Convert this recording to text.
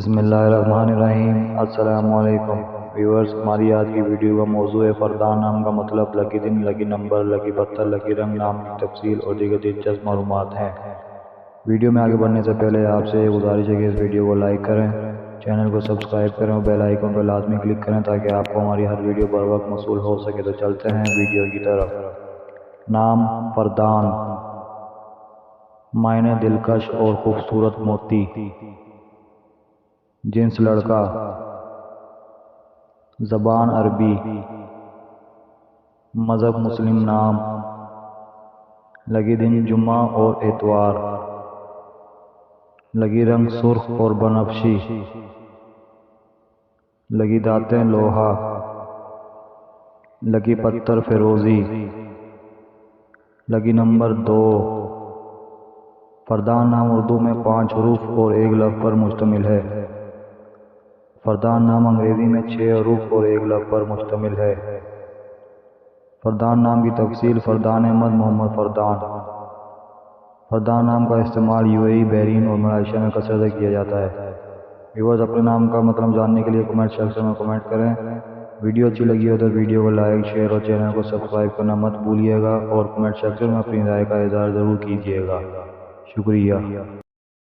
بسم اللہ الرحمن الرحیم۔ السلام علیکم ویورز، ہماری آج کی ویڈیو کا موضوع ہے فردان نام کا مطلب، لکی دن، لکی نمبر، لکی پتھر، لکی رنگ، نام کی تفصیل اور دیگر دلچسپ معلومات ہیں۔ ویڈیو میں آگے بڑھنے سے پہلے آپ سے یہ گزارش ہے کہ اس ویڈیو کو لائک کریں، چینل کو سبسکرائب کریں اور بیل آئیکن پر لازمی کلک کریں تاکہ آپ کو ہماری ہر ویڈیو پر وقت موصول ہو سکے۔ تو چلتے ہیں ویڈیو کی طرف۔ نام فردان، معنی دلکش اور خوبصورت موتی، جنس لڑکا، زبان عربی، مذہب مسلم، نام لگی دن جمعہ اور اتوار، لگی رنگ سرخ اور بنفشی، لگی دھاتیں لوہا، لگی پتھر فیروزی، لگی نمبر 2۔ فردان نام اردو میں 5 حروف اور 1 لفظ پر مشتمل ہے۔ فردان نام انگریزی میں 6 حروف اور 1 لفظ پر مشتمل ہے۔ فردان نام کی تفصیل: فردان احمد محمد فردان۔ فردان نام کا استعمال UAE، بحرین اور ملائیشیا میں کثرت سے کیا جاتا ہے۔ ویورز، اپنے نام کا مطلب جاننے کے لیے کمنٹ سیکشن میں کمنٹ کریں۔ ویڈیو اچھی لگی ہو تو ویڈیو کو لائک، شیئر اور چینل کو سبسکرائب کرنا مت بھولیے گا اور کمنٹ سیکشن میں اپنی رائے کا اظہار ضرور کیجیے گا۔ شکریہ۔